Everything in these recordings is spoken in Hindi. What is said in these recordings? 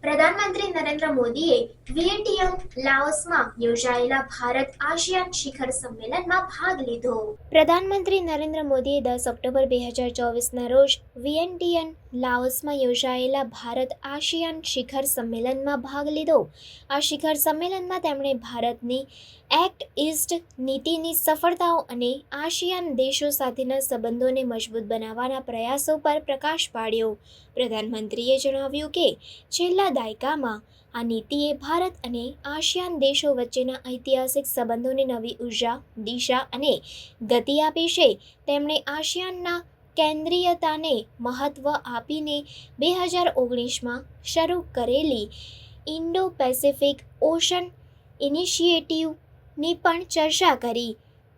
પ્રધાનમંત્રી નરેન્દ્ર મોદીએ વિયેટિયમ લાઓસમાં યોજાયેલા ભારત આસિયાન શિખર સંમેલનમાં ભાગ લીધો. પ્રધાનમંત્રી નરેન્દ્ર મોદીએ 10 ઓક્ટોબર 2024ના રોજ વિયેટિયમ લાઓસમાં યોજાયેલા ભારત આસિયાન શિખર સંમેલનમાં ભાગ લીધો. આ શિખર સંમેલનમાં તેમણે ભારતની એક્ટ ઈસ્ટ નીતિની સફળતાઓ અને આસિયાન દેશો સાથેના સંબંધોને મજબૂત બનાવવાના પ્રયાસો પર પ્રકાશ પાડ્યો. પ્રધાનમંત્રીએ જણાવ્યું કે છેલ્લા દાયકામાં આ નીતિએ ભારત અને આસિયાન દેશો વચ્ચેના ઐતિહાસિક સંબંધોને નવી ઉર્જા, દિશા અને ગતિ આપી છે. તેમણે આસિયાનના કેન્દ્રીયતાને મહત્વ આપીને 2019માં શરૂ કરેલી ઇન્ડો-પેસિફિક ઓશન ઇનિશિયેટિવની પણ ચર્ચા કરી.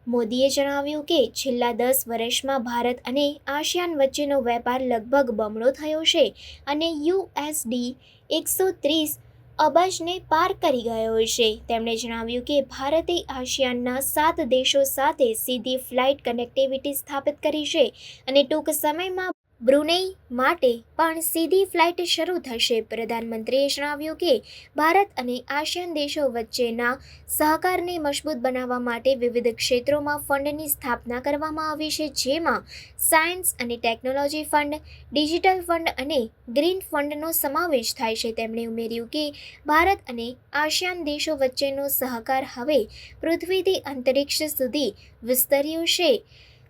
મોદીએ જણાવ્યું કે છેલ્લા 10 વર્ષમાં ભારત અને આસિયાન વચ્ચેનો વેપાર લગભગ બમણો થયો છે અને $130 અબજને પાર કરી ગયો છે. તેમણે જણાવ્યું કે ભારતે આસિયાનના 7 દેશો સાથે સીધી ફ્લાઇટ કનેક્ટિવિટી સ્થાપિત કરી છે અને ટૂંક સમયમાં બ્રુનેઈ માટે પણ સીધી ફ્લાઇટ શરૂ થશે. પ્રધાનમંત્રીએ જણાવ્યું કે ભારત અને આસિયાન દેશો વચ્ચેના સહકારને મજબૂત બનાવવા માટે વિવિધ ક્ષેત્રોમાં ફંડની સ્થાપના કરવામાં આવી છે, જેમાં સાયન્સ અને ટેકનોલોજી ફંડ, ડિજિટલ ફંડ અને ગ્રીન ફંડનો સમાવેશ થાય છે. તેમણે ઉમેર્યું કે ભારત અને આસિયાન દેશો વચ્ચેનો સહકાર હવે પૃથ્વીથી અંતરિક્ષ સુધી વિસ્તર્યો છે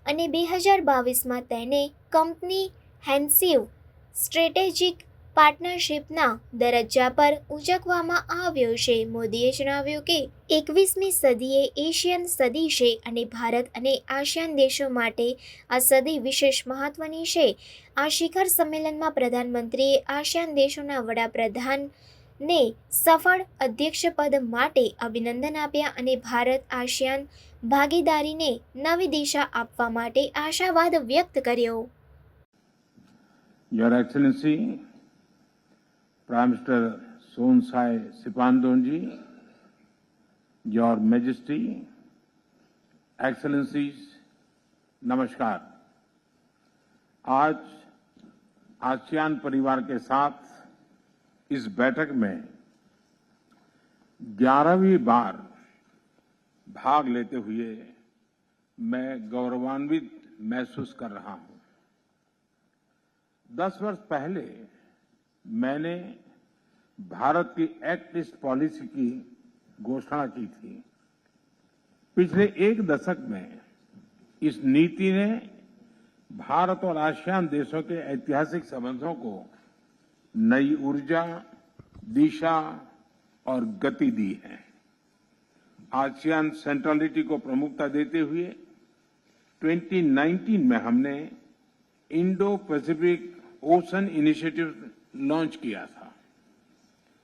અને 2022માં તેને કોમ્પ્રિહેન્સિવ સ્ટ્રેટેજિક પાર્ટનરશિપના દરજ્જા પર ઉંચકવામાં આવ્યો છે. મોદીએ જણાવ્યું કે 21મી સદી એ એશિયન સદી છે અને ભારત અને આસિયાન દેશો માટે આ સદી વિશેષ મહત્વની છે. આ શિખર સંમેલનમાં પ્રધાનમંત્રીએ આસિયાન દેશોના વડાપ્રધાનને સફળ અધ્યક્ષપદ માટે અભિનંદન આપ્યા અને ભારત આસિયાન ભાગીદારીને નવી દિશા આપવા માટે આશાવાદ વ્યક્ત કર્યો. Your Excellency, Prime Minister Somdetch Siphandone, Your Majesty, Excellencies, नमस्कार. आज आसियान परिवार के साथ इस बैठक में 11वीं बार भाग लेते हुए मैं गौरवान्वित महसूस कर रहा हूं. 10 वर्ष पहले मैंने भारत की एक्ट ईस्ट पॉलिसी की घोषणा की थी. पिछले एक दशक में इस नीति ने भारत और आसियान देशों के ऐतिहासिक संबंधों को नई ऊर्जा, दिशा और गति दी है. आसियान सेंट्रलिटी को प्रमुखता देते हुए 2019 में हमने Indo Pacific ocean initiative launch किया था.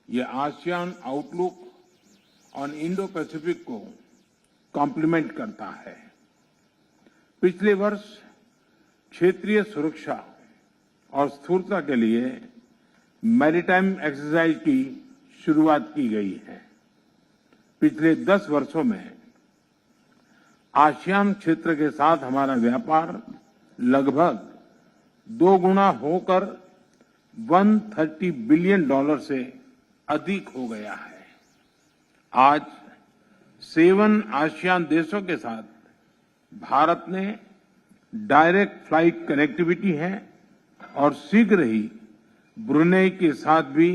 ये ASEAN outlook on Indo Pacific को कॉम्प्लीमेंट करता है. पिछले वर्ष क्षेत्रीय सुरक्षा और स्थिरता के लिए मैरीटाइम एक्सरसाइज की शुरुआत की गई है. पिछले 10 वर्षों में आसियान क्षेत्र के साथ हमारा व्यापार लगभग 2 गुना होकर $130 बिलियन से अधिक हो गया है. आज 7 आसियान देशों के साथ भारत ने डायरेक्ट फ्लाइट कनेक्टिविटी है और शीघ्र ही ब्रुनेई के साथ भी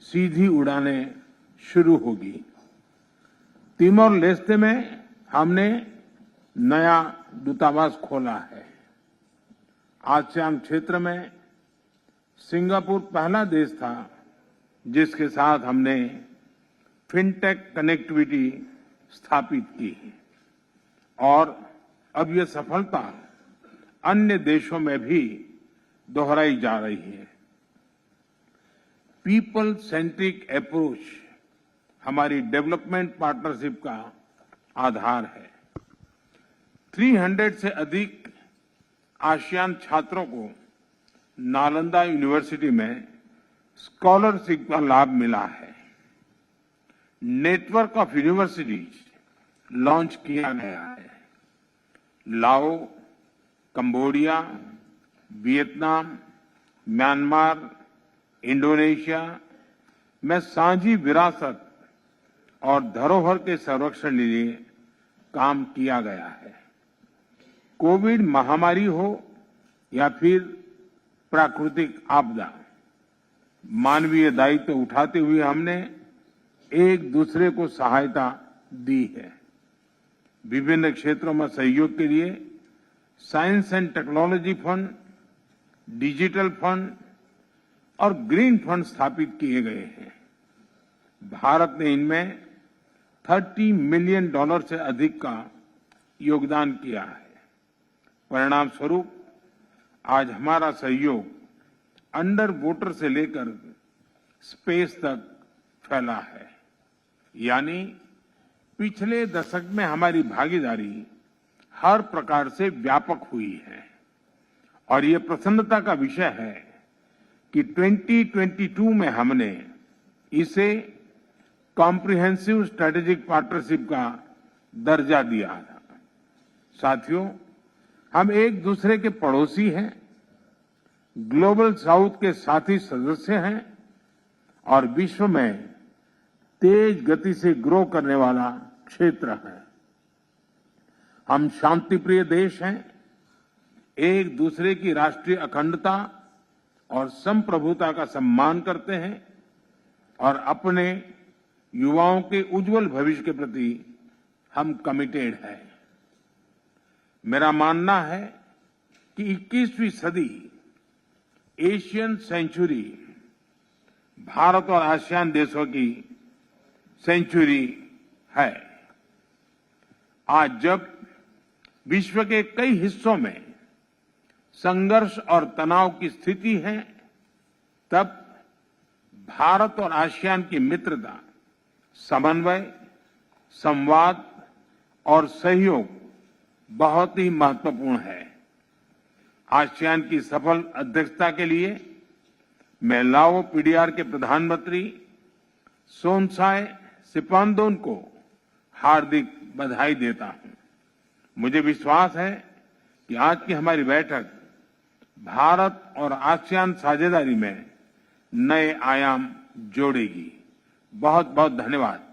सीधी उड़ानें शुरू होगी. तिमोर लेस्ते में हमने नया दूतावास खोला है. आसियान क्षेत्र में सिंगापुर पहला देश था जिसके साथ हमने फिनटेक कनेक्टिविटी स्थापित की और अब ये सफलता अन्य देशों में भी दोहराई जा रही है. पीपल सेंट्रिक अप्रोच हमारी डेवलपमेंट पार्टनरशिप का आधार है. 300 से अधिक आसियान छात्रों को नालंदा यूनिवर्सिटी में स्कॉलरशिप का लाभ मिला है. नेटवर्क ऑफ यूनिवर्सिटीज लॉन्च किया गया है. लाओ, कंबोडिया, वियतनाम, म्यांमार, इंडोनेशिया में साझी विरासत और धरोहर के संरक्षण के लिए काम किया गया है। कोविड महामारी हो या फिर प्राकृतिक आपदा, मानवीय दायित्व उठाते हुए हमने एक दूसरे को सहायता दी है। विभिन्न क्षेत्रों में सहयोग के लिए science and technology fund, digital fund और ग्रीन फंड स्थापित किए गए हैं। भारत ने इनमें $30 मिलियन से अधिक का योगदान किया है। परिणाम स्वरूप आज हमारा सहयोग अंडर वाटर से लेकर स्पेस तक फैला है। यानी पिछले दशक में हमारी भागीदारी हर प्रकार से व्यापक हुई है और ये प्रसन्नता का विषय है कि 2022 में हमने इसे कॉम्प्रिहेंसिव स्ट्रेटेजिक पार्टनरशिप का दर्जा दिया था। साथियों, हम एक दूसरे के पड़ोसी हैं, ग्लोबल साउथ के साथी सदस्य हैं और विश्व में तेज गति से ग्रो करने वाला क्षेत्र है। हम शांतिप्रिय देश हैं, एक दूसरे की राष्ट्रीय अखंडता और संप्रभुता का सम्मान करते हैं और अपने युवाओं के उज्जवल भविष्य के प्रति हम कमिटेड हैं। मेरा मानना है कि 21वीं सदी एशियन सेंचुरी भारत और आसियान देशों की सेंचुरी है। आज जब विश्व के कई हिस्सों में संघर्ष और तनाव की स्थिति है, तब भारत और आसियान की मित्रता, समन्वय, संवाद और सहयोग बहुत ही महत्वपूर्ण है। आसियान की सफल अध्यक्षता के लिए मैं लाओ पीडीआर के प्रधानमंत्री सोनसाई सिपांदोन को हार्दिक बधाई देता हूं। मुझे विश्वास है कि आज की हमारी बैठक भारत और आसियान साझेदारी में नए आयाम जोड़ेगी। बहुत बहुत धन्यवाद।